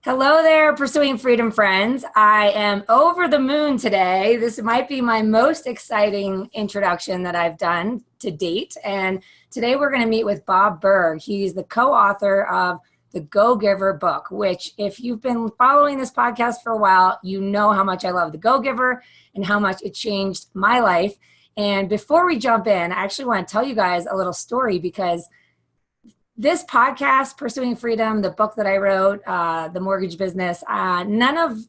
Hello there, Pursuing Freedom friends. I am over the moon today. This might be my most exciting introduction that I've done to date. And today we're going to meet with Bob Burg. He's the co-author of the Go-Giver book, which if you've been following this podcast for a while, you know how much I love the Go-Giver and how much it changed my life. And before we jump in, I actually want to tell you guys a little story because this podcast, Pursuing Freedom, the book that I wrote, the mortgage business, none of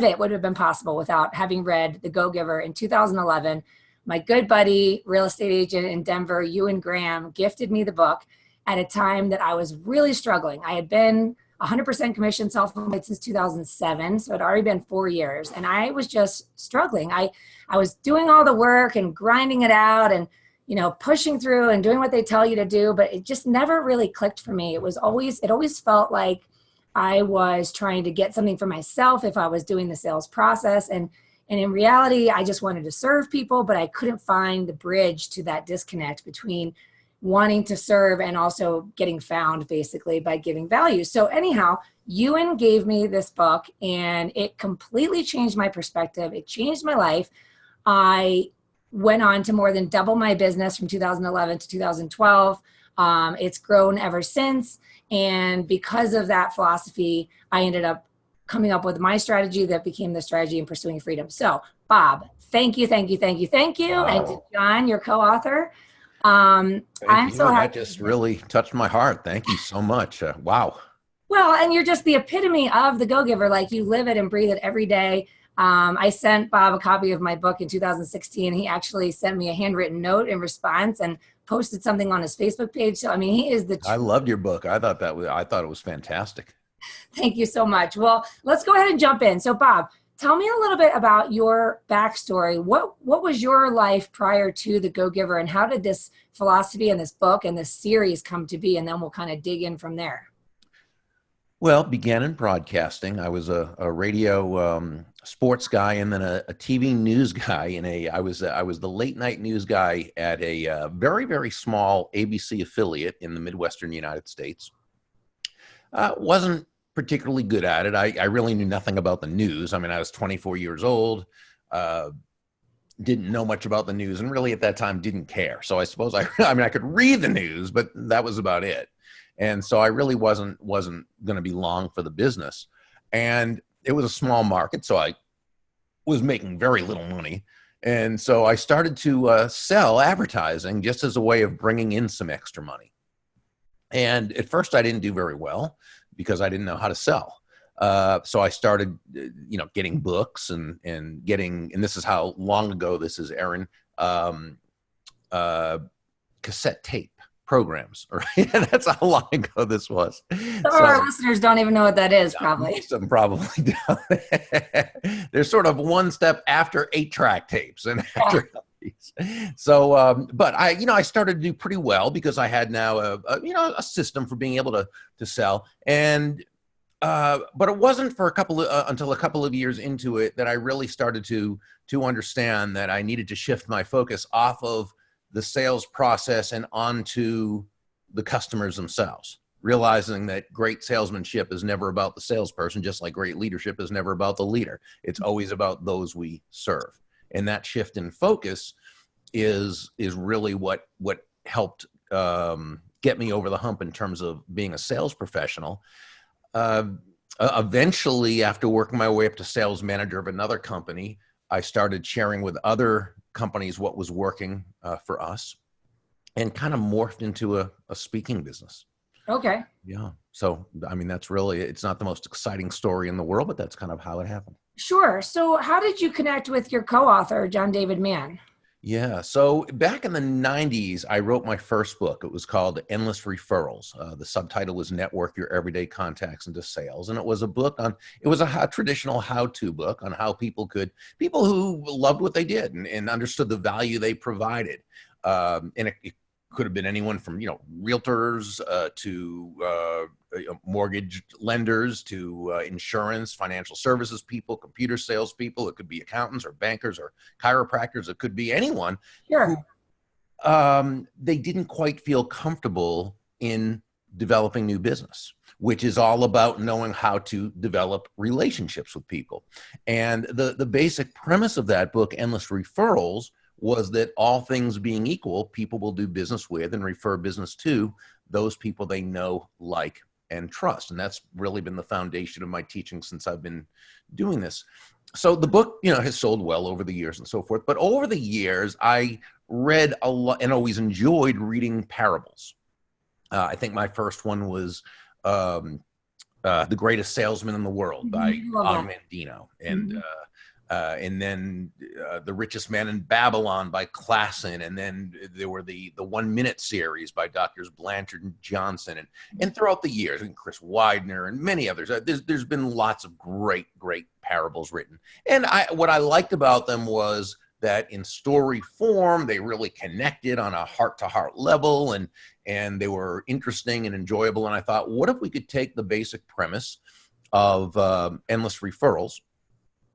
it would have been possible without having read The Go-Giver in 2011. My good buddy, real estate agent in Denver, Ewan Graham, gifted me the book at a time that I was really struggling. I had been 100% commission self-employed since 2007, so it had already been 4 years, and I was just struggling. I was doing all the work and grinding it out and pushing through and doing what they tell you to do, but it just never really clicked for me. It always felt like I was trying to get something for myself if I was doing the sales process. And in reality, I just wanted to serve people, but I couldn't find the bridge to that disconnect between wanting to serve and also getting found basically by giving value. So anyhow, Ewan gave me this book and it completely changed my perspective. It changed my life. I went on to more than double my business from 2011 to 2012. It's grown ever since. And because of that philosophy, I ended up coming up with my strategy that became the strategy in Pursuing Freedom. So Bob, thank you. Wow. And to John, your co-author. Thank I'm you. so happy. That just really touched my heart. Thank you so much. Wow. Well, and you're just the epitome of the Go-Giver. Like you live it and breathe it every day. I sent Bob a copy of my book in 2016. He actually sent me a handwritten note in response and posted something on his Facebook page. So, I mean, he is the I loved your book. I thought it was fantastic. Thank you so much. Well, let's go ahead and jump in. So, Bob, tell me a little bit about your backstory. What was your life prior to the Go-Giver, and how did this philosophy and this book and this series come to be? And then we'll kind of dig in from there. Well, began in broadcasting. I was a radio sports guy and then a TV news guy. I was the late night news guy at a very, very small ABC affiliate in the Midwestern United States. Wasn't particularly good at it. I really knew nothing about the news. I mean, I was 24 years old, didn't know much about the news, and really at that time didn't care. So I suppose I could read the news, but that was about it. And so I really wasn't going to be long for the business. And it was a small market, so I was making very little money. And so I started to sell advertising just as a way of bringing in some extra money. And at first I didn't do very well because I didn't know how to sell. So I started, getting books and this is how long ago this is, Aaron, cassette tape programs, right? That's how long ago this was. Some of our listeners don't even know what that is, probably. Most of them probably don't. They're sort of one step after 8-track tapes and after these. So, but I started to do pretty well because I had now a system for being able to sell. And but it wasn't for until a couple of years into it that I really started to understand that I needed to shift my focus off of the sales process and onto the customers themselves, realizing that great salesmanship is never about the salesperson, just like great leadership is never about the leader. It's always about those we serve. And that shift in focus is really what helped get me over the hump in terms of being a sales professional. Eventually, after working my way up to sales manager of another company, I started sharing with other companies what was working for us, and kind of morphed into a speaking business. Okay. Yeah. So, I mean, it's not the most exciting story in the world, but that's kind of how it happened. Sure. So how did you connect with your co-author, John David Mann? Yeah. So back in the 90s, I wrote my first book. It was called Endless Referrals. The subtitle was Network Your Everyday Contacts into Sales. And it was a traditional how-to book on how people who loved what they did and understood the value they provided. And it could have been anyone from, realtors to mortgage lenders to insurance, financial services people, computer sales people. It could be accountants or bankers or chiropractors. It could be anyone. Sure. Who, they didn't quite feel comfortable in developing new business, which is all about knowing how to develop relationships with people. And the basic premise of that book, Endless Referrals, was that all things being equal, people will do business with and refer business to those people they know, like, and trust. And that's really been the foundation of my teaching since I've been doing this. So the book, has sold well over the years and so forth. But over the years, I read a lot and always enjoyed reading parables. I think my first one was The Greatest Salesman in the World by Og Mandino. And then The Richest Man in Babylon by Klassen. And then there were the 1 Minute series by Doctors Blanchard and Johnson. And throughout the years, and Chris Widener and many others, there's been lots of great parables written. And what I liked about them was that in story form, they really connected on a heart-to-heart level, and they were interesting and enjoyable. And I thought, what if we could take the basic premise of Endless Referrals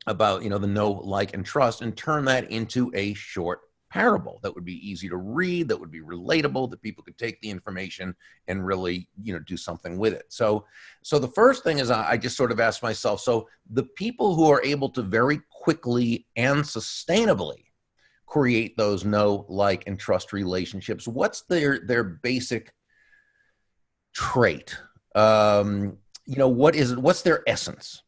about, the know, like, and trust, and turn that into a short parable that would be easy to read, that would be relatable, that people could take the information and really, do something with it. So the first thing is I just sort of asked myself, so the people who are able to very quickly and sustainably create those know, like, and trust relationships, what's their basic trait? What's their essence?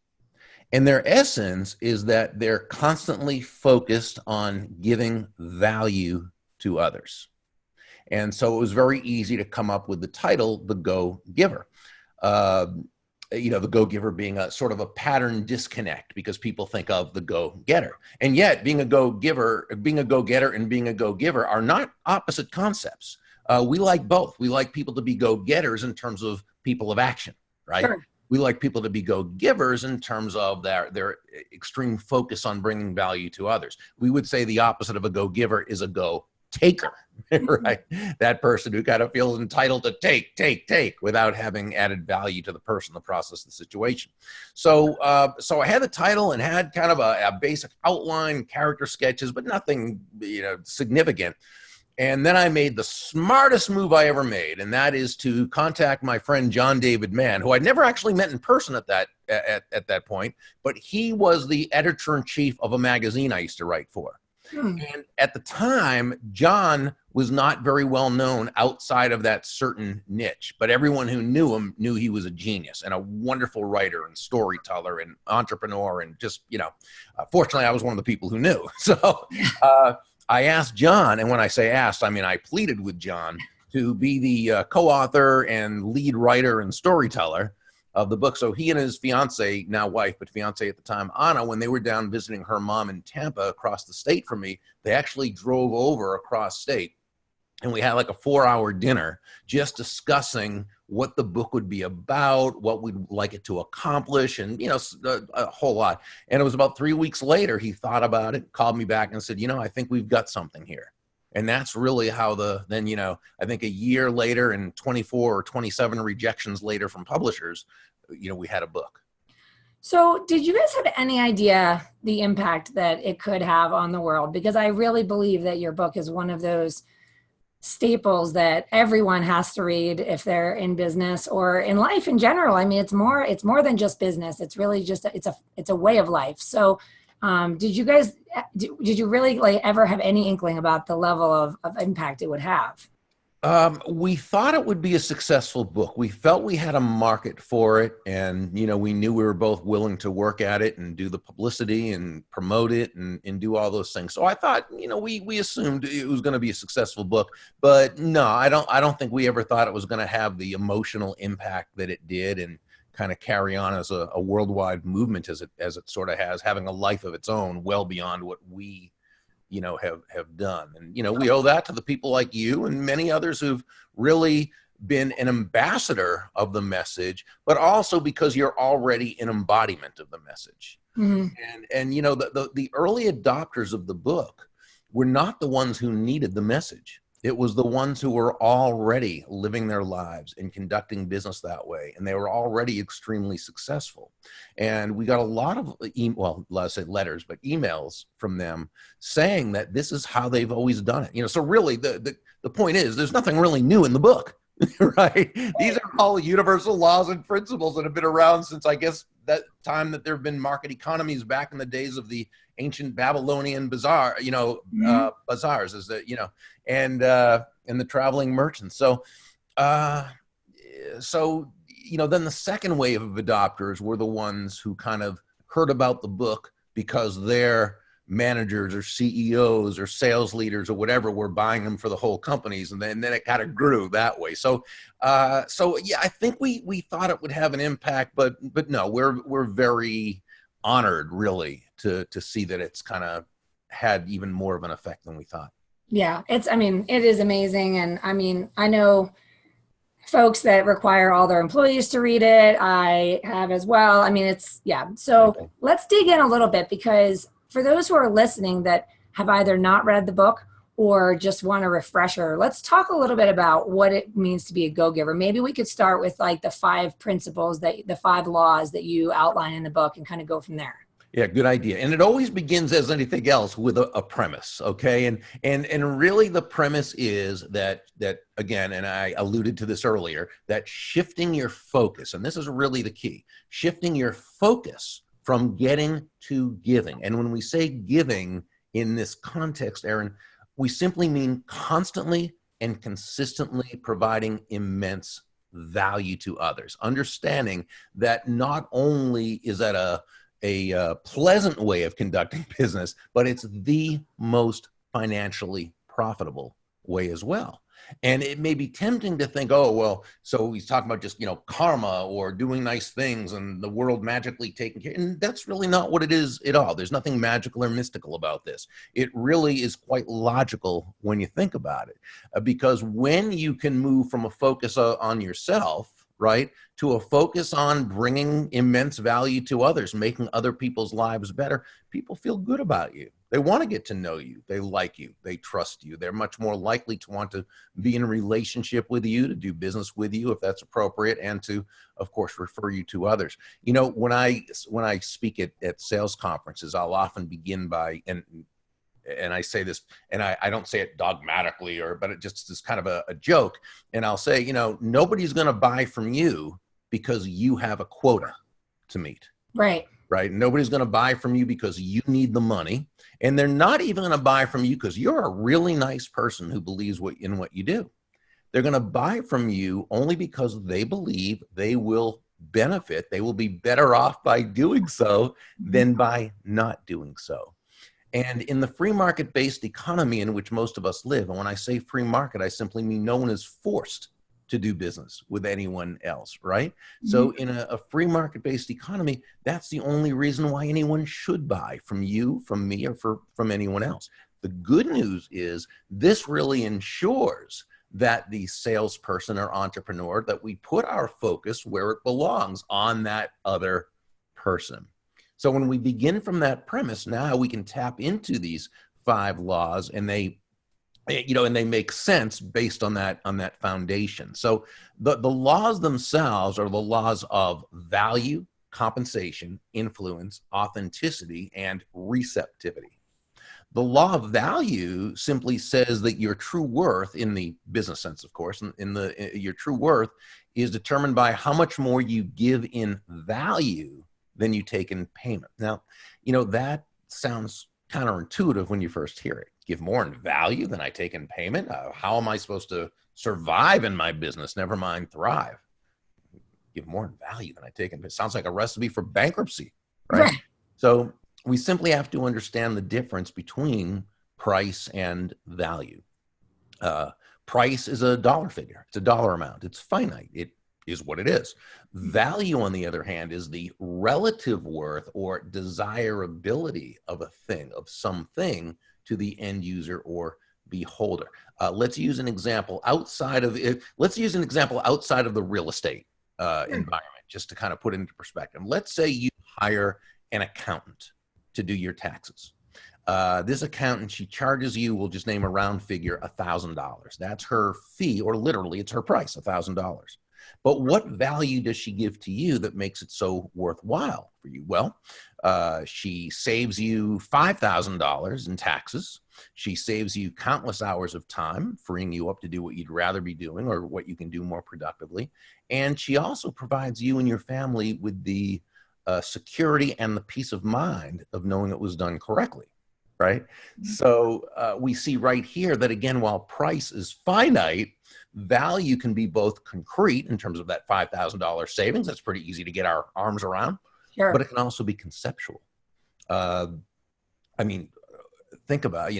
And their essence is that they're constantly focused on giving value to others. And so it was very easy to come up with the title, The Go-Giver. The go-giver being a sort of a pattern disconnect, because people think of the go-getter. And yet being a go-getter and being a go-giver are not opposite concepts. We like both. We like people to be go-getters in terms of people of action, right? Sure. We like people to be go-givers in terms of their extreme focus on bringing value to others. We would say the opposite of a go-giver is a go-taker, right? That person who kind of feels entitled to take without having added value to the person, the process, the situation. So I had the title and had kind of a basic outline, character sketches, but nothing significant. And then I made the smartest move I ever made, and that is to contact my friend John David Mann, who I'd never actually met in person at that point, but he was the editor-in-chief of a magazine I used to write for. And at the time, John was not very well known outside of that certain niche, but everyone who knew him knew he was a genius and a wonderful writer and storyteller and entrepreneur, and just, fortunately, I was one of the people who knew. So I asked John, and when I say asked, I mean I pleaded with John to be the co-author and lead writer and storyteller of the book. So he and his fiance, now wife, but fiance at the time, Anna, when they were down visiting her mom in Tampa across the state from me, they actually drove over across state, and we had like a 4-hour dinner just discussing what the book would be about, what we'd like it to accomplish, and, a whole lot. And it was about 3 weeks later, he thought about it, called me back and said, I think we've got something here. And that's really how I think a year later and 24 or 27 rejections later from publishers, we had a book. So did you guys have any idea the impact that it could have on the world? Because I really believe that your book is one of those staples that everyone has to read if they're in business or in life in general. I mean, it's more than just business. It's really just it's a way of life. So did you really ever have any inkling about the level of impact it would have? We thought it would be a successful book. We felt we had a market for it, and we knew we were both willing to work at it and do the publicity and promote it and do all those things. So I thought, we assumed it was going to be a successful book, but no, I don't think we ever thought it was going to have the emotional impact that it did and kind of carry on as a worldwide movement as it sort of has, having a life of its own, well beyond what we have done. And, we owe that to the people like you and many others who've really been an ambassador of the message, but also because you're already an embodiment of the message. Mm-hmm. And the early adopters of the book were not the ones who needed the message. It was the ones who were already living their lives and conducting business that way. And they were already extremely successful. And we got a lot of, let's say letters, but emails from them saying that this is how they've always done it. So really the point is there's nothing really new in the book. right? These are all universal laws and principles that have been around since, I guess, that time that there have been market economies back in the days of the ancient Babylonian bazaar, bazaars, is that, and the traveling merchants. So then the second wave of adopters were the ones who kind of heard about the book because their managers or CEOs or sales leaders or whatever were buying them for the whole companies, and then it kind of grew that way. So yeah, I think we thought it would have an impact, but no, we're very honored, really, to see that it's kind of had even more of an effect than we thought. Yeah, it is amazing, and I know folks that require all their employees to read it. I have as well. So Okay. Let's dig in a little bit, because for those who are listening that have either not read the book or just want a refresher, let's talk a little bit about what it means to be a go-giver. Maybe we could start with like the 5 principles, the 5 laws that you outline in the book, and kind of go from there. Yeah, good idea. And it always begins, as anything else, with a premise, okay? And really the premise is that again, and I alluded to this earlier, that shifting your focus, and this is really the key, shifting your focus from getting to giving. And when we say giving in this context, Aaron, we simply mean constantly and consistently providing immense value to others, understanding that not only is that a pleasant way of conducting business, but it's the most financially profitable way as well. And it may be tempting to think, oh, well, so he's talking about just, karma or doing nice things and the world magically taking care. And that's really not what it is at all. There's nothing magical or mystical about this. It really is quite logical when you think about it, because when you can move from a focus on yourself, right, to a focus on bringing immense value to others, making other people's lives better, people feel good about you. They want to get to know you. They like you. They trust you. They're much more likely to want to be in a relationship with you, to do business with you if that's appropriate, and to, of course, refer you to others. When I speak at sales conferences, I'll often begin by, and I say this, and I don't say it dogmatically, but it just is kind of a joke. And I'll say, nobody's going to buy from you because you have a quota to meet. Right. Right. Nobody's going to buy from you because you need the money. And they're not even going to buy from you because you're a really nice person who believes in what you do. They're going to buy from you only because they believe they will benefit. They will be better off by doing so than by not doing so. And in the free market-based economy in which most of us live, and when I say free market, I simply mean no one is forced to do business with anyone else, right? Mm-hmm. So in a free market-based economy, that's the only reason why anyone should buy from you, from me, or from anyone else. The good news is this really ensures that the salesperson or entrepreneur, that we put our focus where it belongs, on that other person. So when we begin from that premise, now we can tap into these 5 laws, and they make sense based on that foundation. So the laws themselves are the laws of value, compensation, influence, authenticity, and receptivity. The law of value simply says that your true worth, in the business sense, of course, your true worth is determined by how much more you give in value than you take in payment. Now, that sounds counterintuitive when you first hear it. Give more in value than I take in payment? How am I supposed to survive in my business, never mind thrive? Give more in value than I take in payment. Sounds like a recipe for bankruptcy, right? So we simply have to understand the difference between price and value. Price is a dollar figure. It's a dollar amount. It's finite. It is what it is. Value, on the other hand, is the relative worth or desirability of a thing, of something, to the end user or beholder. Let's use an example outside of it. Let's use an example outside of the real estate environment, just to kind of put it into perspective. Let's say you hire an accountant to do your taxes. This accountant, she charges you, we'll just name a round figure, $1,000. That's her fee, or literally it's her price, $1,000. But what value does she give to you that makes it so worthwhile for you? Well, she saves you $5,000 in taxes. She saves you countless hours of time, freeing you up to do what you'd rather be doing or what you can do more productively. And she also provides you and your family with the security and the peace of mind of knowing it was done correctly, right? So we see right here that, again, while price is finite, value can be both concrete in terms of that $5,000 savings. That's pretty easy to get our arms around. Sure. But it can also be conceptual. I mean, think about,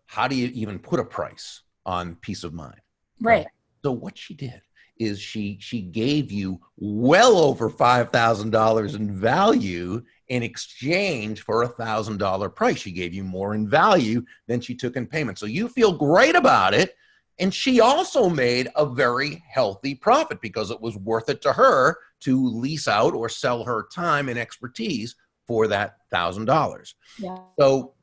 how do you even put a price on peace of mind? Right. So what she did is she gave you well over $5,000 in value in exchange for $1,000 price. She gave you more in value than she took in payment. So you feel great about it. And she also made a very healthy profit because it was worth it to her to lease out or sell her time and expertise for that $1,000. Yeah. So,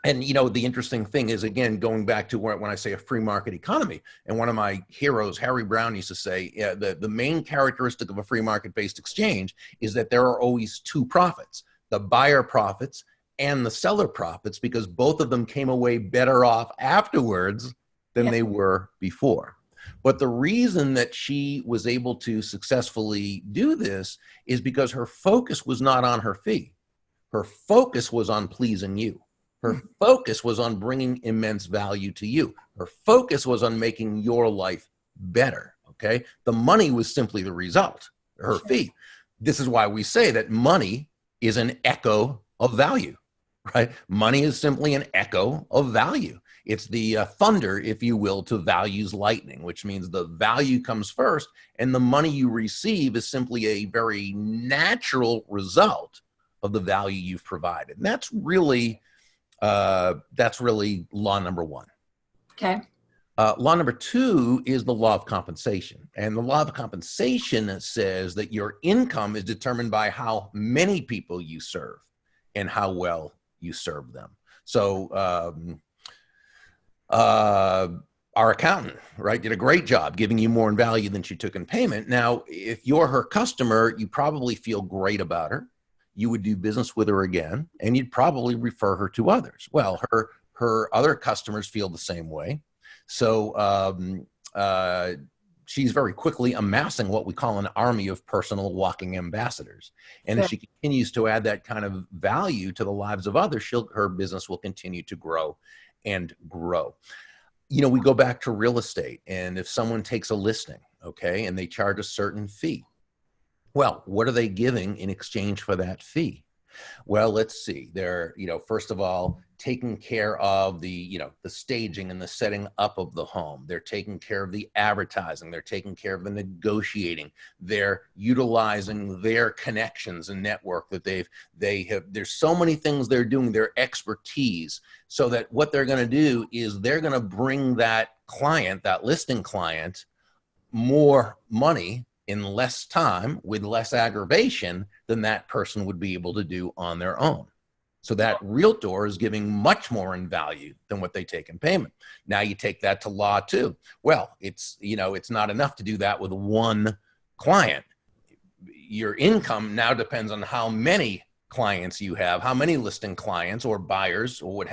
and the interesting thing is, again, going back to when I say a free market economy, and one of my heroes, Harry Brown, used to say, the main characteristic of a free market-based exchange is that there are always two profits, the buyer profits and the seller profits, because both of them came away better off afterwards than they were before. But the reason that she was able to successfully do this is because her focus was not on her fee. Her focus was on pleasing you. Her focus was on bringing immense value to you. Her focus was on making your life better, okay? The money was simply the result, her fee. This is why we say that money is an echo of value, right? Money is simply an echo of value. It's the thunder, if you will, to value's lightning, which means the value comes first, and the money you receive is simply a very natural result of the value you've provided. And that's really law number one. Okay. Law number two is the law of compensation. And the law of compensation says that your income is determined by how many people you serve and how well you serve them. So, our accountant, right, did a great job giving you more in value than she took in payment. Now, if you're her customer, you probably feel great about her. You would do business with her again, and you'd probably refer her to others. Well, her other customers feel the same way. So she's very quickly amassing what we call an army of personal walking ambassadors. And as she continues to add that kind of value to the lives of others, her business will continue to grow and grow. We go back to real estate, and if someone takes a listing, okay, and they charge a certain fee, well, what are they giving in exchange for that fee? Well, let's see. They're, first of all, taking care of the staging and the setting up of the home. They're taking care of the advertising. They're taking care of the negotiating. They're utilizing their connections and network that they have. There's so many things they're doing, their expertise, so that what they're going to do is they're going to bring that client, that listing client, more money in less time with less aggravation than that person would be able to do on their own. So that realtor is giving much more in value than what they take in payment. Now you take that to law too. Well, it's not enough to do that with one client. Your income now depends on how many clients you have, how many listing clients or buyers or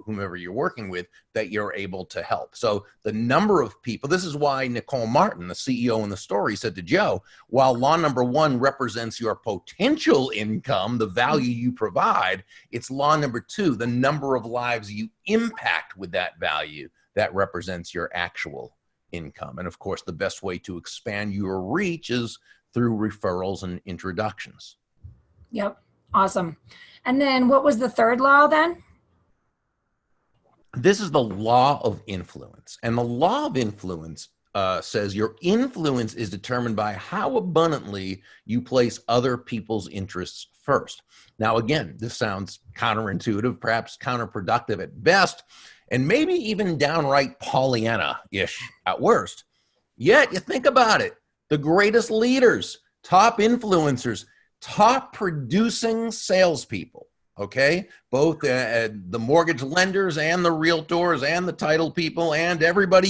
whomever you're working with that you're able to help. So the number of people, this is why Nicole Martin, the CEO in the story, said to Joe, while law number one represents your potential income, the value you provide, it's law number two, the number of lives you impact with that value, that represents your actual income. And of course, the best way to expand your reach is through referrals and introductions. Yep. Awesome. And then what was the third law then? This is the law of influence. And the law of influence says your influence is determined by how abundantly you place other people's interests first. Now, again, this sounds counterintuitive, perhaps counterproductive at best, and maybe even downright Pollyanna-ish at worst. Yet, you think about it, the greatest leaders, top influencers, top producing salespeople, okay? Both the mortgage lenders and the realtors and the title people and everybody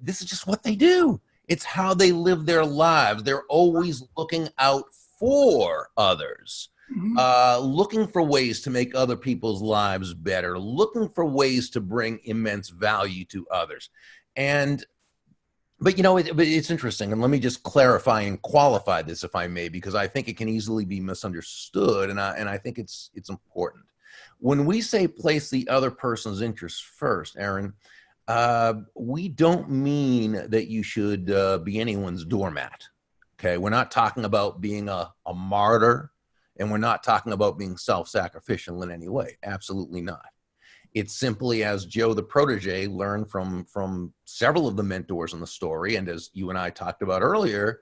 this is just what they do. It's how they live their lives. They're always looking out for others, looking for ways to make other people's lives better, looking for ways to bring immense value to others. But it's interesting, and let me just clarify and qualify this, if I may, because I think it can easily be misunderstood, and I think it's important. When we say place the other person's interests first, Aaron, we don't mean that you should be anyone's doormat. Okay, we're not talking about being a martyr, and we're not talking about being self-sacrificial in any way. Absolutely not. It's simply, as Joe the protege learned from several of the mentors in the story, and as you and I talked about earlier,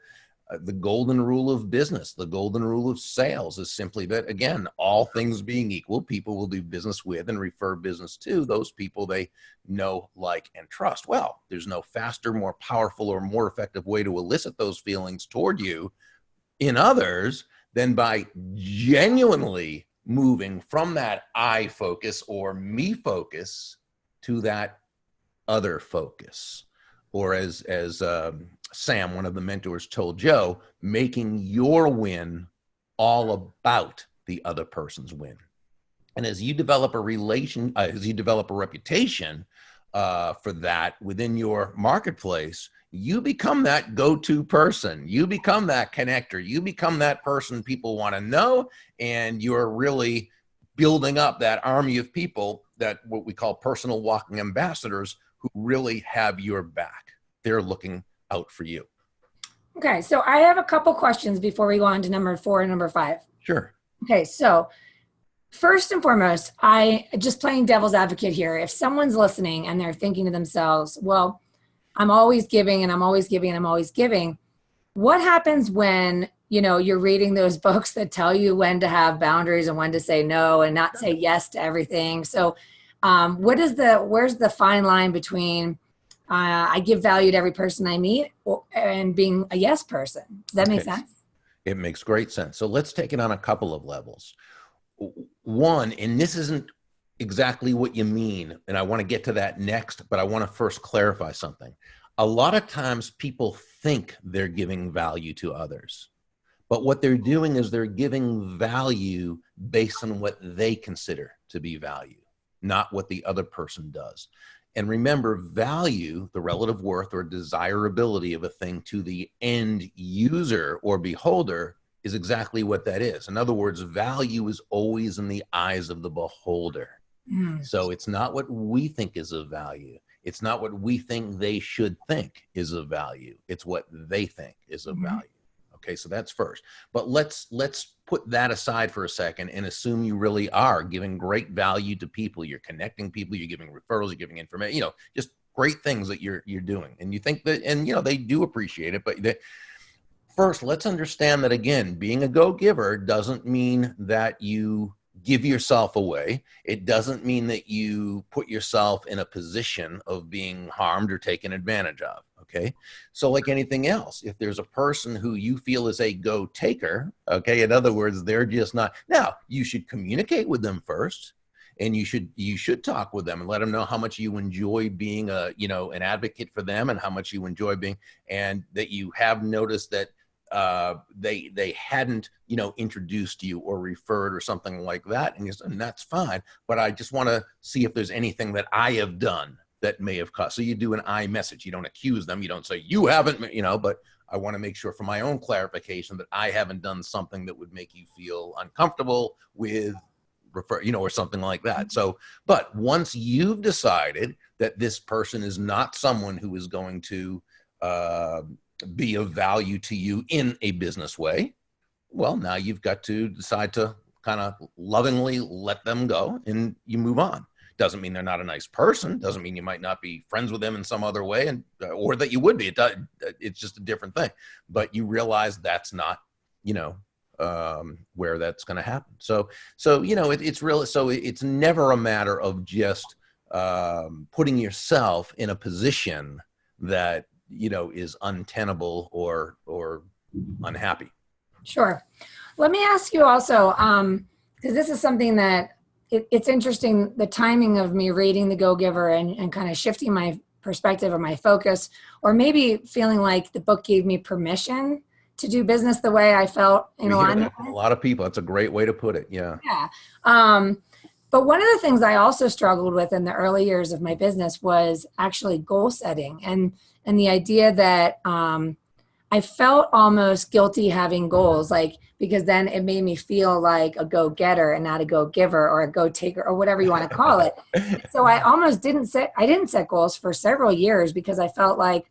the golden rule of business, the golden rule of sales is simply that, again, all things being equal, people will do business with and refer business to those people they know, like, and trust. Well, there's no faster, more powerful, or more effective way to elicit those feelings toward you in others than by genuinely moving from that I focus or me focus to that other focus. Or as Sam, one of the mentors, told Joe, making your win all about the other person's win. And as you develop a reputation for that within your marketplace, you become that go-to person. You become that connector. You become that person people want to know, and you're really building up that army of people, that what we call personal walking ambassadors, who really have your back. They're looking out for you. Okay, so I have a couple questions before we go on to number 4 and number 5. Sure. Okay, so first and foremost, I just playing devil's advocate here. If someone's listening and they're thinking to themselves, well, I'm always giving and I'm always giving and I'm always giving. What happens when, you're reading those books that tell you when to have boundaries and when to say no and not say yes to everything? So where's the fine line between I give value to every person I meet and being a yes person? Does that make sense? It makes great sense. So let's take it on a couple of levels. One, and this isn't exactly what you mean, and I want to get to that next, but I want to first clarify something. A lot of times people think they're giving value to others, but what they're doing is they're giving value based on what they consider to be value, not what the other person does. And remember, value, the relative worth or desirability of a thing to the end user or beholder, is exactly what that is. In other words, value is always in the eyes of the beholder. So it's not what we think is of value. It's not what we think they should think is of value. It's what they think is of value. Okay, so that's first. But let's put that aside for a second and assume you really are giving great value to people. You're connecting people. You're giving referrals. You're giving information. Just great things that you're doing. And you think that, and they do appreciate it. But first, let's understand that, again, being a go-giver doesn't mean that you give yourself away. It doesn't mean that you put yourself in a position of being harmed or taken advantage of. Okay. So like anything else, if there's a person who you feel is a go-taker, okay, in other words, they're just not. Now, you should communicate with them first, and you should talk with them and let them know how much you enjoy being an advocate for them, and how much you enjoy being, and that you have noticed that they hadn't introduced you or referred or something like that, and that's fine, but I just want to see if there's anything that I have done that may have caused. So you do an I message. You don't accuse them. You don't say you haven't, but I want to make sure for my own clarification that I haven't done something that would make you feel uncomfortable with or something like that. So, but once you've decided that this person is not someone who is going to be of value to you in a business way, well, now you've got to decide to kind of lovingly let them go, and you move on. Doesn't mean they're not a nice person. Doesn't mean you might not be friends with them in some other way, or that you would be. It's just a different thing. But you realize that's not, where that's going to happen. So it's really, so it's never a matter of just putting yourself in a position that is untenable or unhappy. Sure. Let me ask you also, because this is something that it's interesting, the timing of me reading The Go-Giver and kind of shifting my perspective or my focus, or maybe feeling like the book gave me permission to do business the way I felt in alignment. A lot of people, that's a great way to put it. Yeah. Yeah. But one of the things I also struggled with in the early years of my business was actually goal setting, and the idea that I felt almost guilty having goals, like, because then it made me feel like a go-getter and not a go-giver or a go-taker or whatever you want to call it. So I almost didn't set goals for several years because I felt like,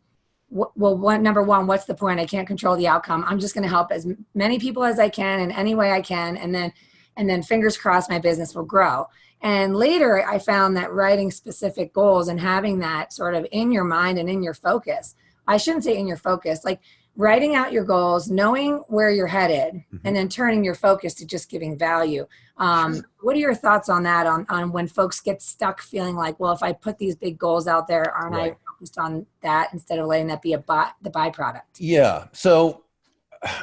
number one, what's the point? I can't control the outcome. I'm just going to help as many people as I can in any way I can. And then fingers crossed, my business will grow. And later I found that writing specific goals and having that sort of in your mind and in your focus, I shouldn't say in your focus, like writing out your goals, knowing where you're headed, and then turning your focus to just giving value. What are your thoughts on that, on when folks get stuck feeling like, well, if I put these big goals out there, aren't I focused on that instead of letting that be the byproduct? Yeah. So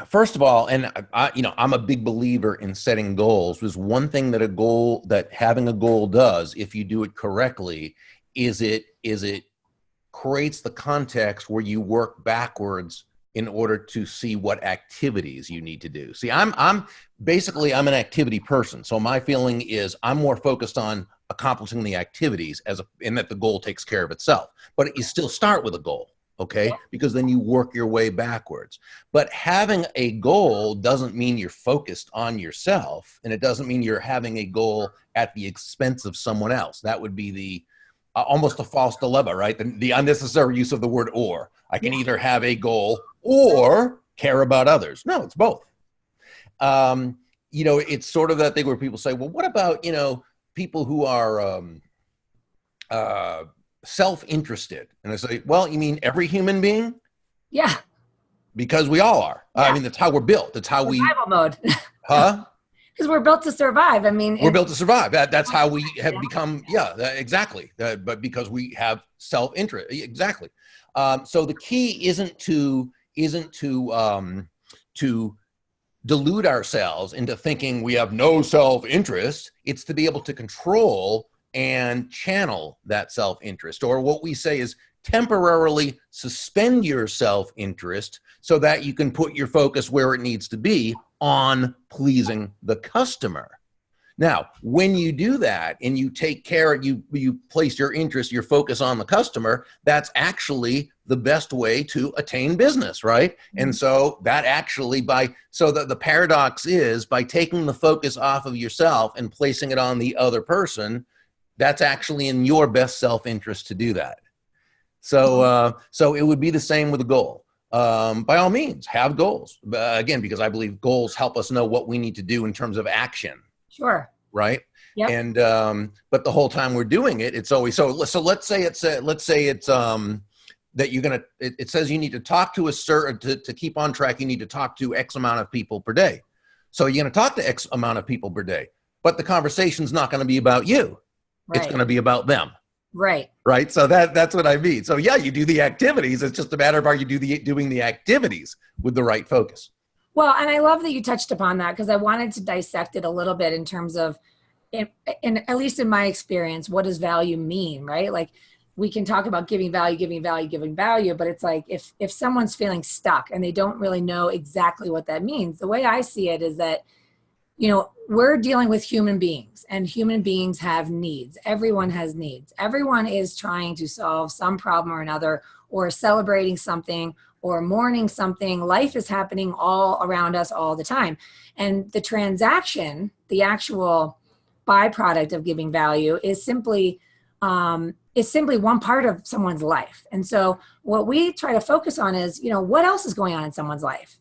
first of all, and I'm a big believer in setting goals. There's one thing that having a goal does, if you do it correctly, is it creates the context where you work backwards in order to see what activities you need to do. See, I'm an activity person. So my feeling is I'm more focused on accomplishing the activities and that the goal takes care of itself. But you still start with a goal, okay? Because then you work your way backwards. But having a goal doesn't mean you're focused on yourself, and it doesn't mean you're having a goal at the expense of someone else. That would be almost a false dilemma, right? The unnecessary use of the word or. I can either have a goal or care about others. No, it's both. It's sort of that thing where people say, well, what about, people who are self-interested? And I say, well, you mean every human being? Yeah. Because we all are. Yeah. I mean, that's how we're built. That's how survival mode. Huh? Because we're built to survive. I mean, we're built to survive. That's how we have become. Yeah, exactly. But because we have self-interest. Exactly. So the key isn't to delude ourselves into thinking we have no self-interest. It's to be able to control and channel that self-interest, or what we say is temporarily suspend your self-interest so that you can put your focus where it needs to be on pleasing the customer. Now, when you do that and you take care, you place your interest, your focus on the customer, that's actually the best way to attain business, right? And so that actually the paradox is, by taking the focus off of yourself and placing it on the other person, that's actually in your best self-interest to do that. So it would be the same with a goal. By all means, have goals. Again, because I believe goals help us know what we need to do in terms of action. Sure. Right. Yep. And but the whole time we're doing it, it's always so. Let's say it's that you're gonna. It says you need to talk to to keep on track. You need to talk to X amount of people per day. So you're gonna talk to X amount of people per day, but the conversation's not going to be about you. Right. It's going to be about them. Right. Right. So that's what I mean. So yeah, you do the activities. It's just a matter of, are you doing the activities with the right focus? Well, and I love that you touched upon that, because I wanted to dissect it a little bit in terms of, at least in my experience, what does value mean, right? Like, we can talk about giving value, but it's like, if someone's feeling stuck and they don't really know exactly what that means, the way I see it is that, we're dealing with human beings, and human beings have needs. Everyone has needs. Everyone is trying to solve some problem or another, or celebrating something, or mourning something. Life is happening all around us all the time. And the transaction, the actual byproduct of giving value, is simply one part of someone's life. And so what we try to focus on is, what else is going on in someone's life?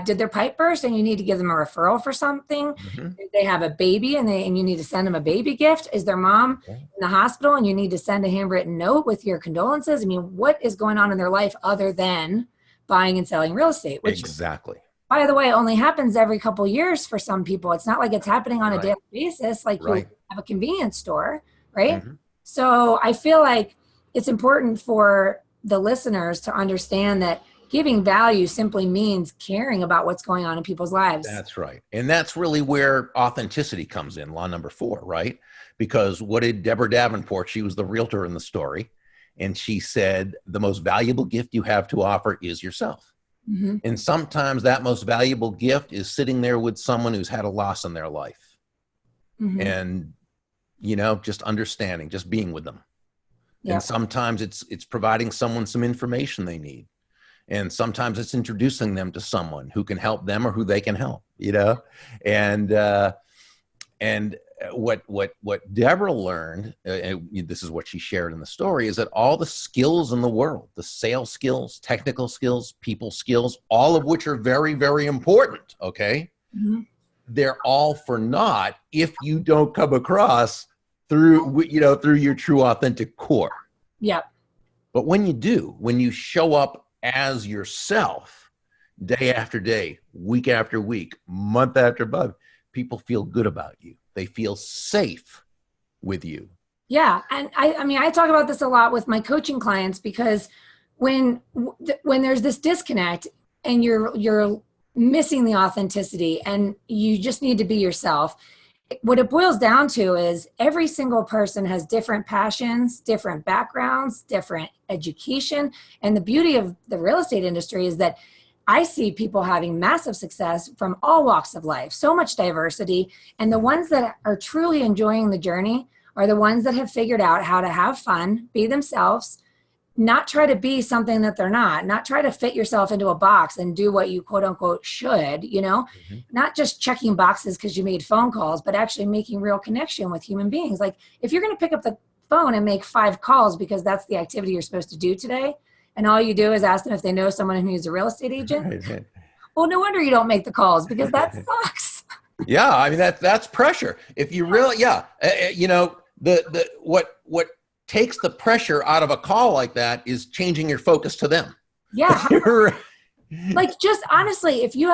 Did their pipe burst and you need to give them a referral for something? Mm-hmm. Did they have a baby and you need to send them a baby gift? Is their mom in the hospital and you need to send a handwritten note with your condolences? I mean, what is going on in their life other than buying and selling real estate? Which, exactly, by the way, only happens every couple of years for some people. It's not like it's happening on a daily basis, like you have a convenience store, right? Mm-hmm. So I feel like it's important for the listeners to understand that giving value simply means caring about what's going on in people's lives. That's right. And that's really where authenticity comes in, law number 4, right? Because what did Deborah Davenport, she was the realtor in the story, And she said, the most valuable gift you have to offer is yourself. Mm-hmm. And sometimes that most valuable gift is sitting there with someone who's had a loss in their life. Mm-hmm. And, you know, just understanding, just being with them. Yep. And sometimes it's providing someone some information they need. And sometimes it's introducing them to someone who can help them or who they can help, you know? And what Deborah learned, and this is what she shared in the story, is that all the skills in the world, the sales skills, technical skills, people skills, all of which are very, very important, okay? Mm-hmm. They're all for naught if you don't come across through, you know, through your true authentic core. Yep. But when you do, when you show up as yourself, day after day, week after week, month after month, people feel good about you. They feel safe with you. Yeah. And I mean, I talk about this a lot with my coaching clients, because when there's this disconnect and you're missing the authenticity and you just need to be yourself, what it boils down to is every single person has different passions, different backgrounds, different education. And the beauty of the real estate industry is that I see people having massive success from all walks of life, so much diversity. And the ones that are truly enjoying the journey are the ones that have figured out how to have fun, be themselves, not try to be something that they're not try to fit yourself into a box and do what you quote unquote should, you know, not just checking boxes because you made phone calls, but actually making real connection with human beings. Like if you're going to pick up the phone and make 5 calls because that's the activity you're supposed to do today, and all you do is ask them if they know someone who's a real estate agent, right. Well, no wonder you don't make the calls, because that sucks. Yeah. I mean, that's pressure. If you really, you know, what takes the pressure out of a call like that is changing your focus to them. Yeah. Like just honestly, if you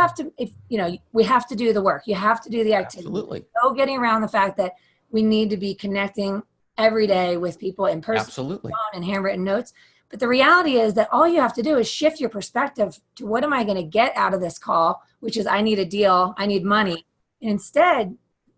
know, we have to do the work, you have to do the activity. Absolutely. No getting around the fact that we need to be connecting every day with people in person. Absolutely. And handwritten notes. But the reality is that all you have to do is shift your perspective to what am I going to get out of this call, which is I need a deal, I need money. And instead,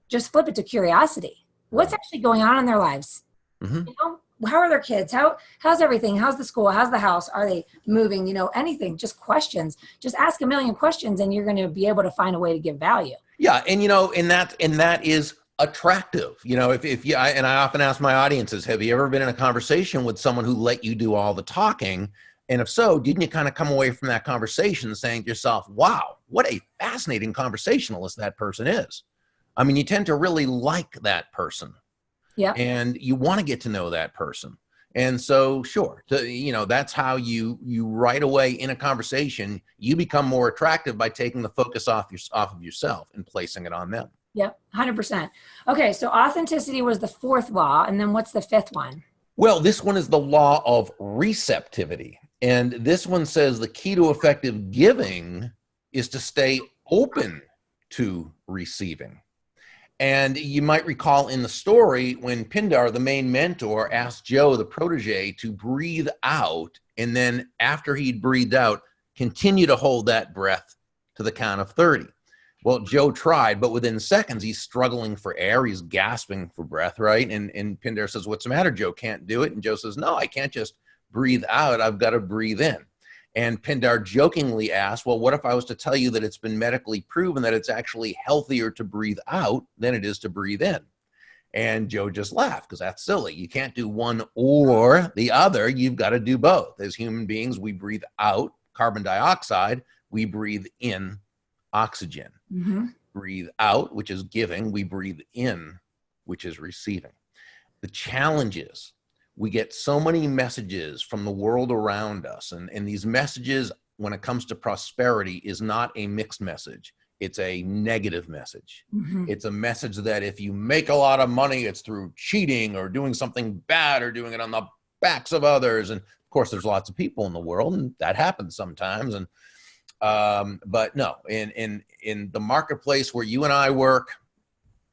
just flip it to curiosity. What's actually going on in their lives? Mm-hmm. You know, how are their kids? How's everything? How's the school? How's the house? Are they moving? You know, anything, just questions. Just ask a million questions and you're going to be able to find a way to give value. Yeah. And, you know, and that is attractive. You know, if you, and I often ask my audiences, have you ever been in a conversation with someone who let you do all the talking? And if so, didn't you kind of come away from that conversation saying to yourself, wow, what a fascinating conversationalist that person is? I mean, you tend to really like that person. Yeah. And you want to get to know that person. And so, sure, you know, that's how you right away in a conversation, you become more attractive by taking the focus off of yourself and placing it on them. Yep, 100%. Okay, so authenticity was the 4th law, and then what's the 5th one? Well, this one is the law of receptivity. And this one says the key to effective giving is to stay open to receiving. And you might recall in the story when Pindar, the main mentor, asked Joe, the protege, to breathe out. And then after he'd breathed out, continue to hold that breath to the count of 30. Well, Joe tried, but within seconds, he's struggling for air. He's gasping for breath, right? And Pindar says, what's the matter? Joe can't do it. And Joe says, no, I can't just breathe out. I've got to breathe in. And Pindar jokingly asked, well, what if I was to tell you that it's been medically proven that it's actually healthier to breathe out than it is to breathe in? And Joe just laughed because that's silly. You can't do one or the other. You've got to do both. As human beings, we breathe out carbon dioxide. We breathe in oxygen. Mm-hmm. Breathe out, which is giving. We breathe in, which is receiving. The challenge is we get so many messages from the world around us. And these messages, when it comes to prosperity, is not a mixed message. It's a negative message. Mm-hmm. It's a message that if you make a lot of money, it's through cheating or doing something bad or doing it on the backs of others. And of course, there's lots of people in the world, and that happens sometimes. And but no, in the marketplace where you and I work,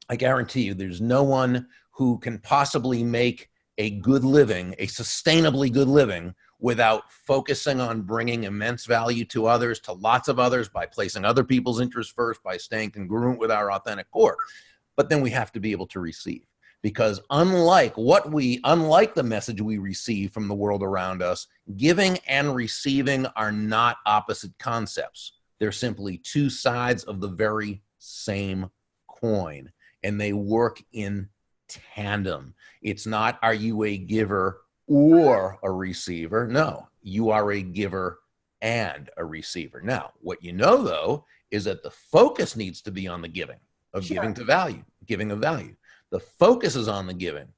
I guarantee you there's no one who can possibly make a good living, a sustainably good living, without focusing on bringing immense value to others, to lots of others, by placing other people's interests first, by staying congruent with our authentic core. But then we have to be able to receive. because unlike the message we receive from the world around us, giving and receiving are not opposite concepts. They're simply two sides of the very same coin, and they work in tandem. It's not, are you a giver or a receiver? No, you are a giver and a receiver. Now, what you know, though, is that the focus needs to be on the giving of giving of value. The focus is on the giving.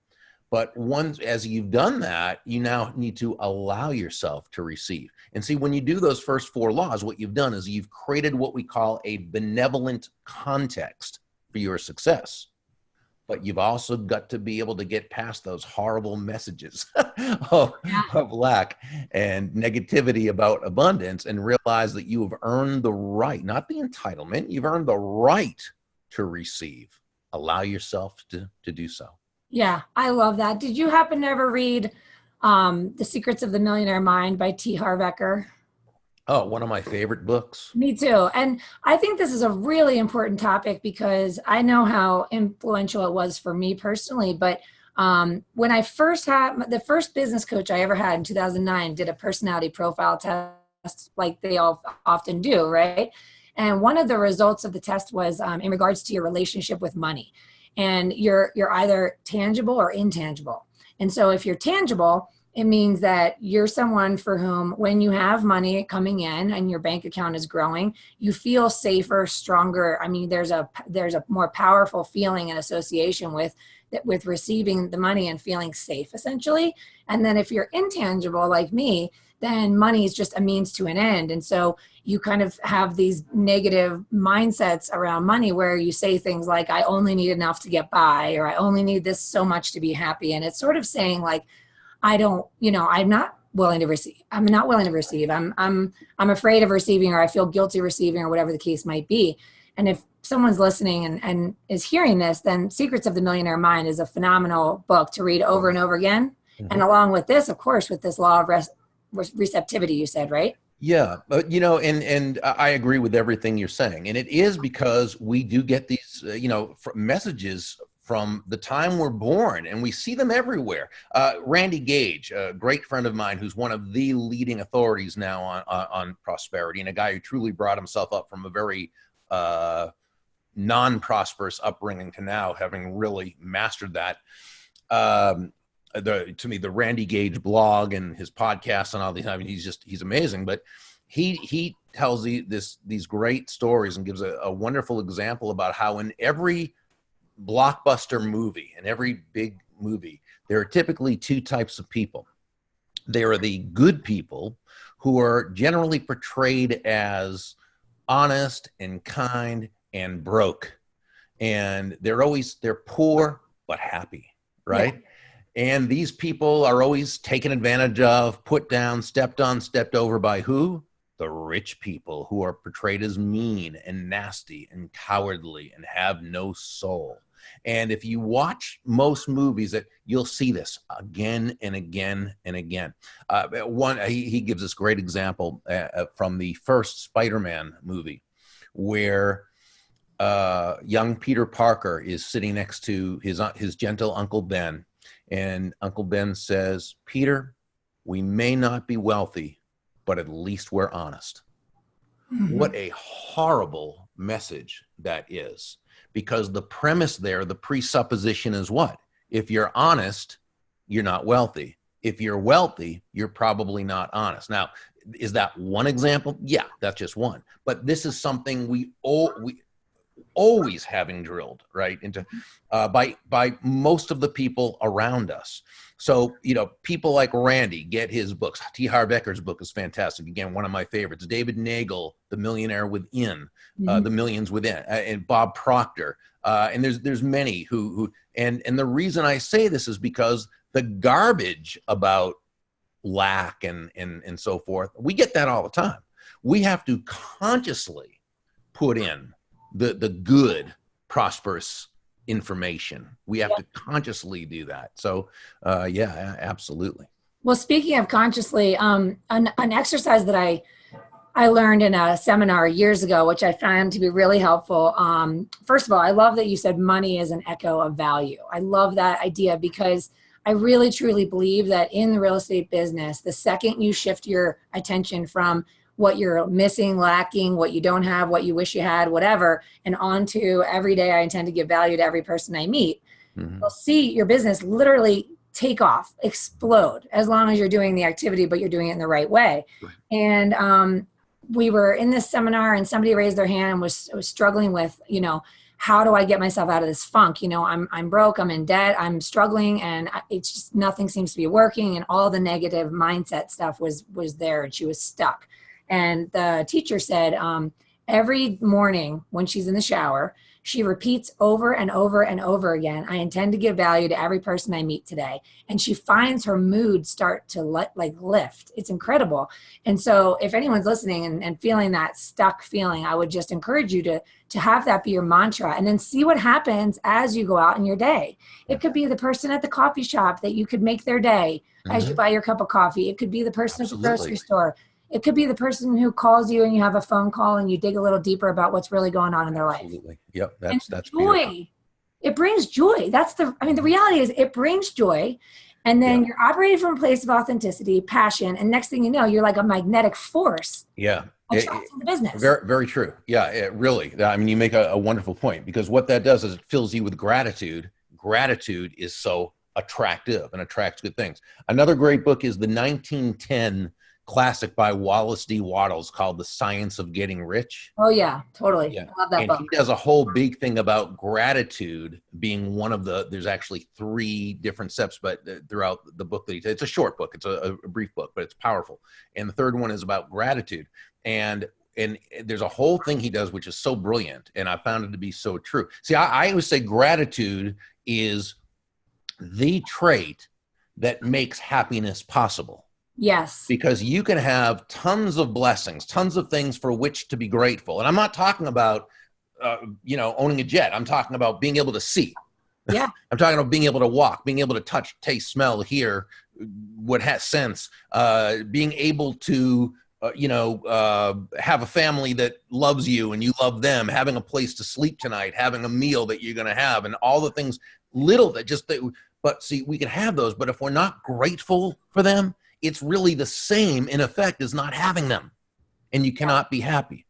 But once, as you've done that, you now need to allow yourself to receive. And see, when you do those first 4 laws, what you've done is you've created what we call a benevolent context for your success. But you've also got to be able to get past those horrible messages of lack and negativity about abundance and realize that you have earned the right, not the entitlement, you've earned the right to receive. Allow yourself to do so. Yeah, I love that. Did you happen to ever read The Secrets of the Millionaire Mind by T. Harv Eker? Oh, one of my favorite books. Me too. And I think this is a really important topic because I know how influential it was for me personally. But when I first had the first business coach I ever had in 2009 did a personality profile test like they all often do, right? And one of the results of the test was in regards to your relationship with money. And you're either tangible or intangible. And so if you're tangible, it means that you're someone for whom when you have money coming in and your bank account is growing, you feel safer, stronger. I mean, there's a more powerful feeling and association with receiving the money and feeling safe, essentially. And then if you're intangible like me, then money is just a means to an end. And so you kind of have these negative mindsets around money where you say things like, I only need enough to get by, or I only need this so much to be happy. And it's sort of saying like, I'm not willing to receive. I'm not willing to receive. I'm afraid of receiving, or I feel guilty receiving, or whatever the case might be. And if someone's listening and is hearing this, then Secrets of the Millionaire Mind is a phenomenal book to read over and over again. Mm-hmm. And along with this, of course, with this law of receptivity, you said, right? Yeah, but and I agree with everything you're saying. And it is because we do get these, messages from the time we're born, and we see them everywhere. Randy Gage, a great friend of mine who's one of the leading authorities now on prosperity, and a guy who truly brought himself up from a very non-prosperous upbringing to now having really mastered that. To me, the Randy Gage blog and his podcast and all these, I mean, he's amazing, but he tells these great stories and gives a wonderful example about how in every blockbuster movie, in every big movie, there are typically 2 types of people. There are the good people who are generally portrayed as honest and kind and broke. And they're poor, but happy, right? Yeah. And these people are always taken advantage of, put down, stepped on, stepped over by who? The rich people, who are portrayed as mean and nasty and cowardly and have no soul. And if you watch most movies, that you'll see this again and again and again. He gives this great example from the first Spider-Man movie, where young Peter Parker is sitting next to his gentle Uncle Ben. And Uncle Ben says, Peter, we may not be wealthy, but at least we're honest. Mm-hmm. What a horrible message that is. Because the premise there, the presupposition is what? If you're honest, you're not wealthy. If you're wealthy, you're probably not honest. Now, is that one example? Yeah, that's just one. But this is something we always having drilled right into by most of the people around us. So, people like Randy, get his books. T. Harv Eker's book is fantastic. Again, one of my favorites. David Nagel, The Millionaire Within, The Millions Within, and Bob Proctor. And there's many who and the reason I say this is because the garbage about lack and so forth, we get that all the time. We have to consciously put in the good, prosperous information. We have to consciously do that. So, yeah, absolutely. Well, speaking of consciously, an exercise that I I learned in a seminar years ago, which I found to be really helpful. First of all, I love that you said money is an echo of value. I love that idea because I really truly believe that in the real estate business, the second you shift your attention from what you're missing, lacking, what you don't have, what you wish you had, whatever, and onto every day I intend to give value to every person I meet, you'll see your business literally take off, explode, as long as you're doing the activity, but you're doing it in the right way. Right. And we were in this seminar and somebody raised their hand and was struggling with, how do I get myself out of this funk? I'm broke, I'm in debt, I'm struggling, and it's just nothing seems to be working. And all the negative mindset stuff was there, and she was stuck. And the teacher said, every morning when she's in the shower, she repeats over and over and over again, I intend to give value to every person I meet today. And she finds her mood start to lift. It's incredible. And so if anyone's listening and feeling that stuck feeling, I would just encourage you to have that be your mantra, and then see what happens as you go out in your day. It could be the person at the coffee shop that you could make their day as you buy your cup of coffee. It could be the person at the grocery store. It could be the person who calls you and you have a phone call and you dig a little deeper about what's really going on in their life. Absolutely. Yep. That's joy. beautiful. It brings joy. The reality is it brings joy. And then you're operating from a place of authenticity, passion. And next thing you know, you're like a magnetic force. Yeah. Attracting the business. Very, very true. Yeah, it really. I mean, you make a wonderful point, because what that does is it fills you with gratitude. Gratitude is so attractive and attracts good things. Another great book is the 1910 classic by Wallace D. Wattles called The Science of Getting Rich. Oh yeah, totally. Yeah. I love that book. He does a whole big thing about gratitude being one of there's actually 3 different steps, but throughout the book that it's a short book. It's a brief book, but it's powerful. And the third one is about gratitude. And there's a whole thing he does, which is so brilliant. And I found it to be so true. See, I always say gratitude is the trait that makes happiness possible. Yes. Because you can have tons of blessings, tons of things for which to be grateful. And I'm not talking about, owning a jet. I'm talking about being able to see. Yeah. I'm talking about being able to walk, being able to touch, taste, smell, hear what has sense, being able to, have a family that loves you and you love them, having a place to sleep tonight, having a meal that you're going to have, and all the things but see, we can have those, but if we're not grateful for them, it's really the same in effect as not having them, and you cannot be happy.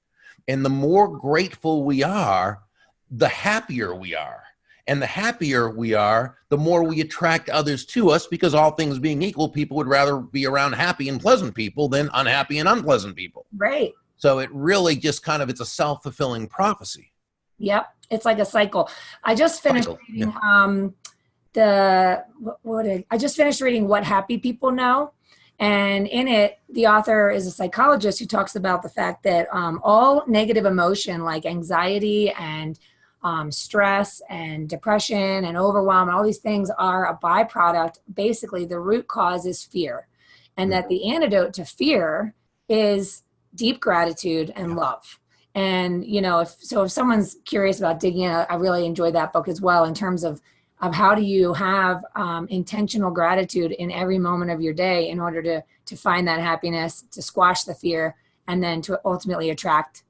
And the more grateful we are, the happier we are. And the happier we are, the more we attract others to us, because all things being equal, people would rather be around happy and pleasant people than unhappy and unpleasant people. Right. So it really just it's a self-fulfilling prophecy. Yep. It's like a cycle. I just finished reading I just finished reading What Happy People Know. And in it, the author is a psychologist who talks about the fact that all negative emotion, like anxiety and stress and depression and overwhelm, and all these things are a byproduct. Basically, the root cause is fear. And that the antidote to fear is deep gratitude and love. And, if someone's curious about digging in, I really enjoyed that book as well, in terms of how do you have intentional gratitude in every moment of your day in order to find that happiness, to squash the fear, and then to ultimately attract,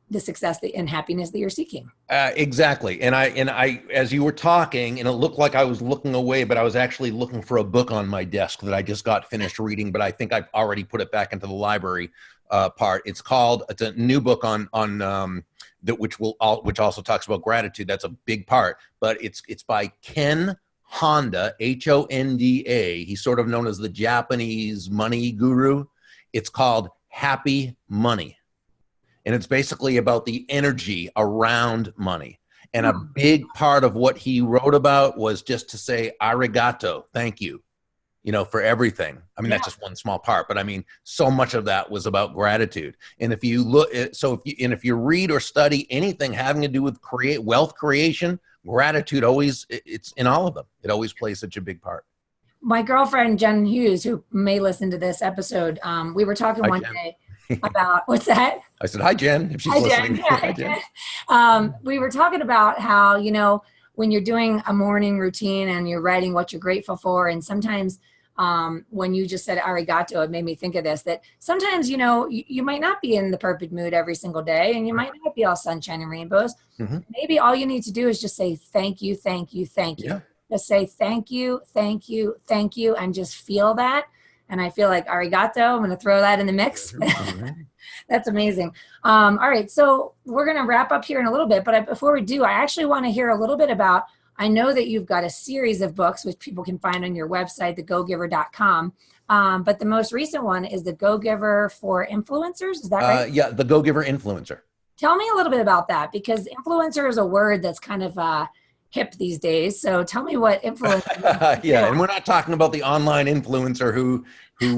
the success and happiness that you're seeking. Exactly. And I, as you were talking, and it looked like I was looking away, but I was actually looking for a book on my desk that I just got finished reading, but I think I've already put it back into the library part. It's a new book on which also talks about gratitude. That's a big part, but it's by Ken Honda, Honda. He's sort of known as the Japanese money guru. It's called Happy Money. And it's basically about the energy around money. And a big part of what he wrote about was just to say, arigato, thank you, for everything. I mean, that's just one small part, but I mean, so much of that was about gratitude. And if you look, if you read or study anything having to do with wealth creation, gratitude it's in all of them. It always plays such a big part. My girlfriend, Jen Hughes, who may listen to this episode, we were talking one day about, what's that? I said, hi, Jen, if she's listening. Jen. Hi, Jen. We were talking about how, when you're doing a morning routine and you're writing what you're grateful for, and sometimes when you just said arigato, it made me think of this, that sometimes, you know, you might not be in the perfect mood every single day, and you might not be all sunshine and rainbows. Maybe all you need to do is just say, thank you, thank you, thank you. Yeah. Just say, thank you, thank you, thank you, and just feel that. And I feel like arigato, I'm going to throw that in the mix. That's amazing. All right. So we're going to wrap up here in a little bit, but before we do, I actually want to hear a little bit about, I know that you've got a series of books, which people can find on your website, thegogiver.com. But the most recent one is The Go-Giver for Influencers. Is that right? Yeah. The Go-Giver Influencer. Tell me a little bit about that, because influencer is a word that's kind of hip these days. So tell me what influencer. Yeah. And we're not talking about the online influencer who, you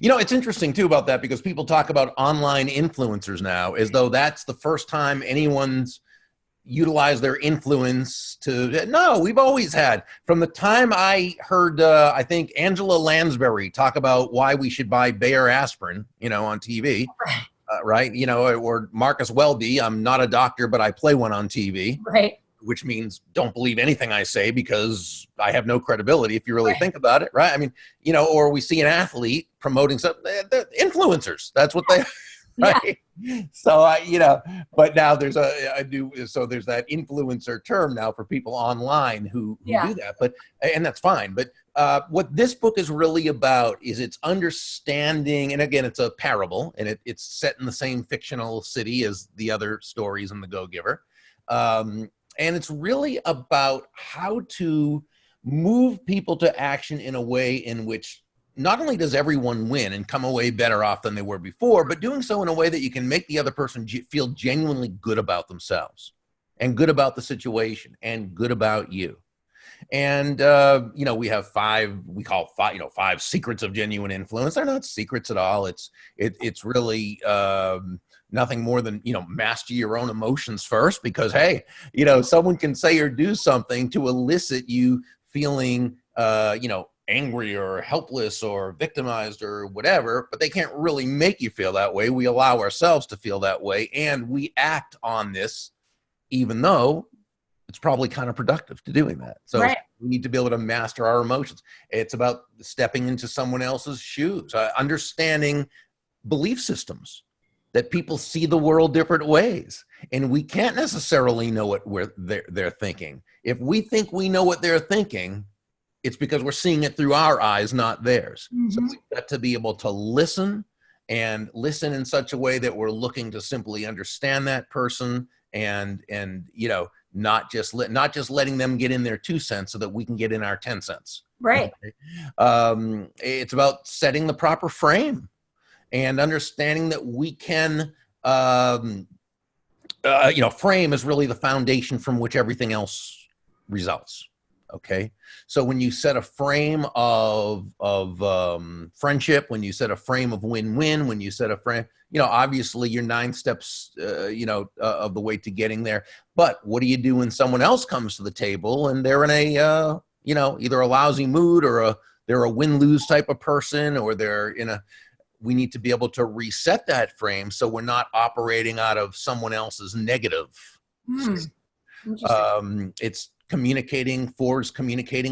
know, it's interesting too about that, because people talk about online influencers now as though that's the first time anyone's utilized their influence to, no, we've always had, from the time I heard, I think Angela Lansbury talk about why we should buy Bayer aspirin, you know, on TV, right. You know, or Marcus Welby, I'm not a doctor, but I play one on TV. Right. Which means don't believe anything I say because I have no credibility if you really think about it, right? I mean, you know, or we see an athlete promoting something, they're influencers. That's what they, right? Yeah. So, you know, but now there's so there's that influencer term now for people online who do that, but, and that's fine. But what this book is really about is it's understanding, and again, it's a parable, and it's set in the same fictional city as the other stories in The Go-Giver. And it's really about how to move people to action in a way in which not only does everyone win and come away better off than they were before, but doing so in a way that you can make the other person feel genuinely good about themselves and good about the situation and good about you. And, you know, we have we call five secrets of genuine influence. They're not secrets at all. It's really, nothing more than, you know, master your own emotions first, because, hey, you know, someone can say or do something to elicit you feeling, you know, angry or helpless or victimized or whatever, but they can't really make you feel that way. We allow ourselves to feel that way, and we act on this, even though it's probably counterproductive to doing that. So we need to be able to master our emotions. It's about stepping into someone else's shoes, understanding belief systems, that people see the world different ways, and we can't necessarily know what they're thinking. If we think we know what they're thinking, it's because we're seeing it through our eyes, not theirs. So we've got to be able to listen, and listen in such a way that we're looking to simply understand that person, and you know, not just letting them get in their 2 cents so that we can get in our 10 cents. Right. It's about setting the proper frame and understanding that we can, you know, frame is really the foundation from which everything else results. Okay. So when you set a frame of friendship, when you set a frame of win-win, when you set a frame, you know, obviously you're 9 steps, you know, of the way to getting there. But what do you do when someone else comes to the table and they're in a, you know, either a lousy mood or they're a win-lose type of person, or they're in a, we need to be able to reset that frame so we're not operating out of someone else's negative. It's communicating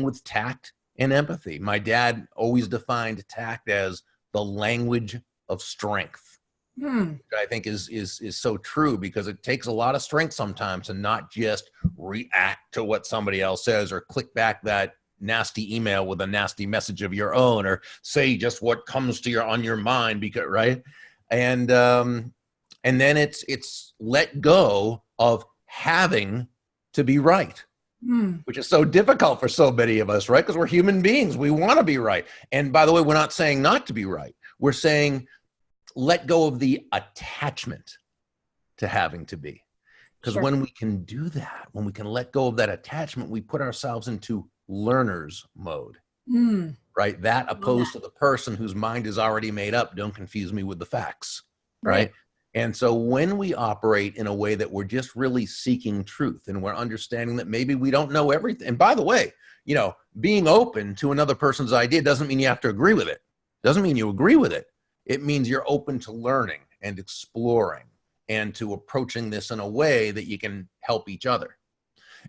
with tact and empathy. My dad always defined tact as the language of strength. Which I think is so true, because it takes a lot of strength sometimes to not just react to what somebody else says, or click back that nasty email with a nasty message of your own, or say just what comes to on your mind, because right. And then it's let go of having to be right, which is so difficult for so many of us, right? Because we're human beings. We want to be right. And by the way, we're not saying not to be right. We're saying let go of the attachment to having to be. Because when we can do that, when we can let go of that attachment, we put ourselves into learner's mode, right? That opposed to the person whose mind is already made up. Don't confuse me with the facts, right? And so when we operate in a way that we're just really seeking truth, and we're understanding that maybe we don't know everything. And by the way, you know, being open to another person's idea doesn't mean you have to agree with it. Doesn't mean you agree with it. It means you're open to learning and exploring and to approaching this in a way that you can help each other.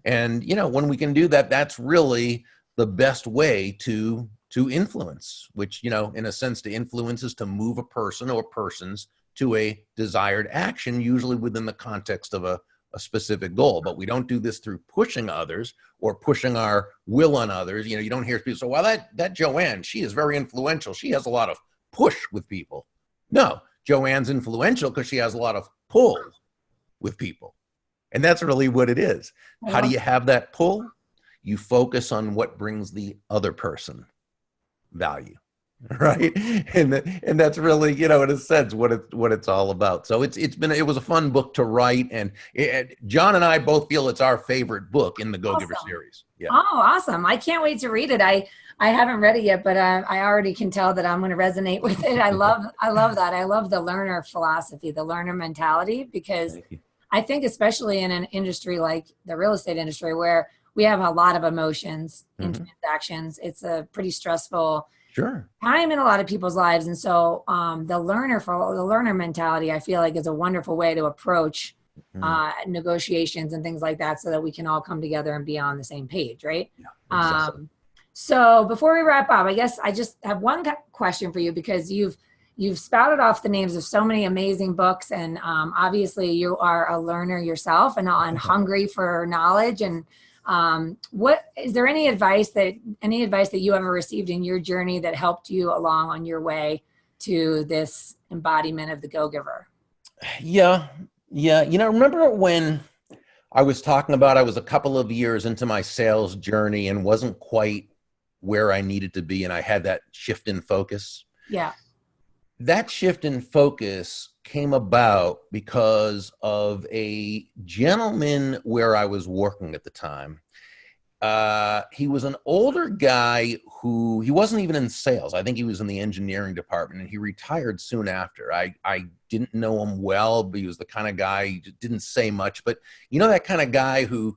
And, you know, when we can do that, that's really the best way to to influence, which, you know, in a sense, to influence is to move a person or persons to a desired action, usually within the context of a specific goal. But we don't do this through pushing others or pushing our will on others. You know, you don't hear people say, well, that Joanne, she is very influential. She has a lot of push with people. No, Joanne's influential because she has a lot of pull with people. And that's really what it is. How do you have that pull? You focus on what brings the other person value, right? And that's really, you know, in a sense, what it's all about. So it was a fun book to write, and John and I both feel it's our favorite book in the Go Giver series. Yeah. Oh, awesome! I can't wait to read it. I haven't read it yet, but I already can tell that I'm going to resonate with it. I love that. I love the learner philosophy, the learner mentality, because I think especially in an industry like the real estate industry, where we have a lot of emotions in transactions, it's a pretty stressful time in a lot of people's lives. And so the learner mentality, I feel like, is a wonderful way to approach negotiations and things like that, so that we can all come together and be on the same page, right? Yeah, exactly. So before we wrap up, I guess I just have one question for you, because you've spouted off the names of so many amazing books, and obviously you are a learner yourself and hungry for knowledge. And what is there any advice that you ever received in your journey that helped you along on your way to this embodiment of the Go-Giver? Yeah. You know, remember when I was talking about I was a couple of years into my sales journey and wasn't quite where I needed to be, and I had that shift in focus? Yeah. That shift in focus came about because of a gentleman where I was working at the time. He was an older guy who, he wasn't even in sales. I think he was in the engineering department, and he retired soon after. I didn't know him well, but he was the kind of guy, he didn't say much, but you know, that kind of guy who,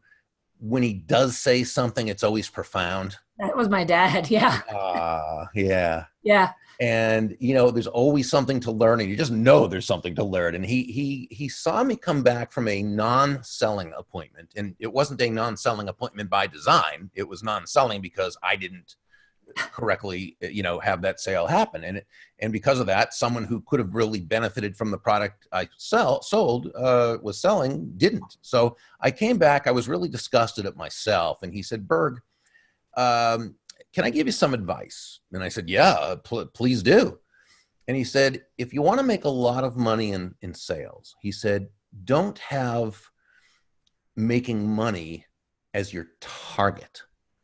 when he does say something, it's always profound. That was my dad. Yeah. Yeah. Yeah. And, you know, there's always something to learn, and you just know there's something to learn. And he saw me come back from a non-selling appointment, and it wasn't a non-selling appointment by design. It was non-selling because I didn't correctly, you know, have that sale happen. And because of that, someone who could have really benefited from the product I was selling didn't. So I came back, I was really disgusted at myself. And he said, Burg, can I give you some advice? And I said, yeah, please do. And he said, if you want to make a lot of money in sales, he said, don't have making money as your target.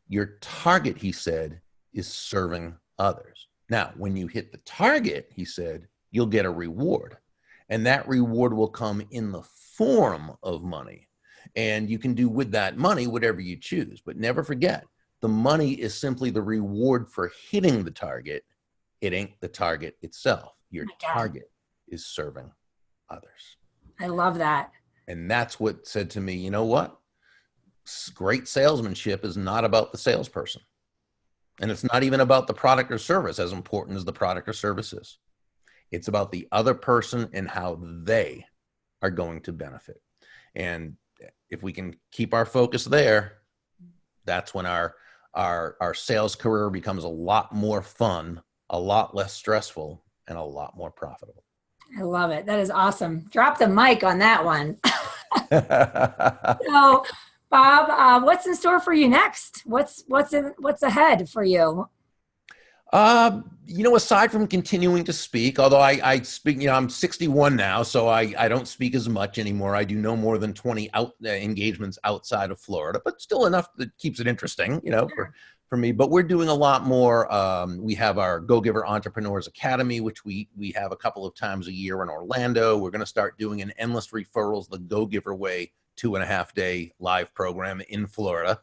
Your target, he said, is serving others. Now, when you hit the target, he said, you'll get a reward. And that reward will come in the form of money. And you can do with that money whatever you choose. But never forget, the money is simply the reward for hitting the target. It ain't the target itself. Your target is serving others. I love that. And that's what said to me, you know what? Great salesmanship is not about the salesperson. And it's not even about the product or service, as important as the product or service is. It's about the other person and how they are going to benefit. And if we can keep our focus there, that's when our sales career becomes a lot more fun, a lot less stressful, and a lot more profitable. I love it. That is awesome. Drop the mic on that one. So, Bob, what's in store for you next? What's ahead for you? You know, aside from continuing to speak, although I speak, you know, I'm 61 now, so I don't speak as much anymore. I do no more than 20 engagements outside of Florida, but still enough that keeps it interesting, you know, for me. But we're doing a lot more. We have our Go-Giver Entrepreneurs Academy, which we have a couple of times a year in Orlando. We're going to start doing an Endless Referrals, the Go-Giver Way 2.5-day live program in Florida.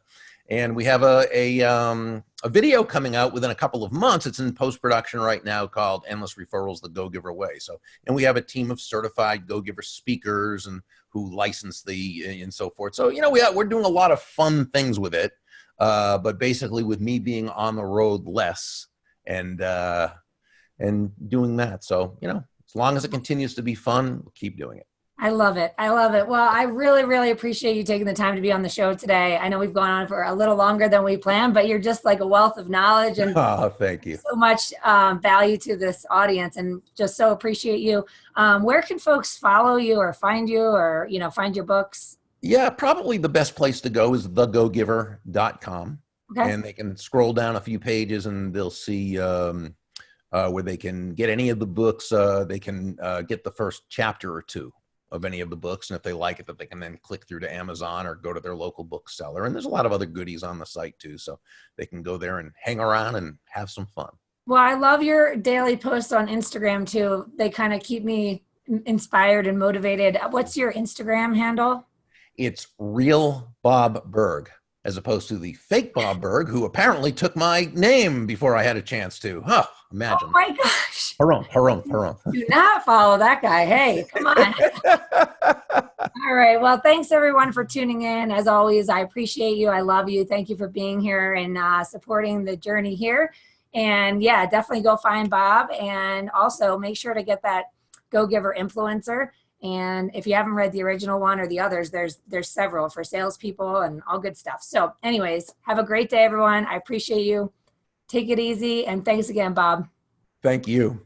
And we have a video coming out within a couple of months. It's in post-production right now, called Endless Referrals, the Go-Giver Way. So, and we have a team of certified Go-Giver speakers and who license and so forth. So, you know, we're doing a lot of fun things with it. But basically with me being on the road less and doing that. So, you know, as long as it continues to be fun, we'll keep doing it. I love it. I love it. Well, I really, really appreciate you taking the time to be on the show today. I know we've gone on for a little longer than we planned, but you're just like a wealth of knowledge and Oh, thank you. so much value to this audience, and just so appreciate you. Where can folks follow you or find you, or, you know, find your books? Yeah, probably the best place to go is thegogiver.com. Okay. And they can scroll down a few pages and they'll see where they can get any of the books. They can get the first chapter or two of any of the books. And if they like it, that they can then click through to Amazon or go to their local bookseller. And there's a lot of other goodies on the site too. So they can go there and hang around and have some fun. Well, I love your daily posts on Instagram too. They kind of keep me inspired and motivated. What's your Instagram handle? It's real Bob Burg, as opposed to the fake Bob Burg, who apparently took my name before I had a chance to. Huh, imagine. Oh my gosh. Harum. Do not follow that guy. Hey, come on. All right. Well, thanks everyone for tuning in. As always, I appreciate you. I love you. Thank you for being here and supporting the journey here. And yeah, definitely go find Bob, and also make sure to get that Go Giver influencer. And if you haven't read the original one or the others, there's several for salespeople and all good stuff. So anyways, have a great day, everyone. I appreciate you. Take it easy. And thanks again, Bob. Thank you.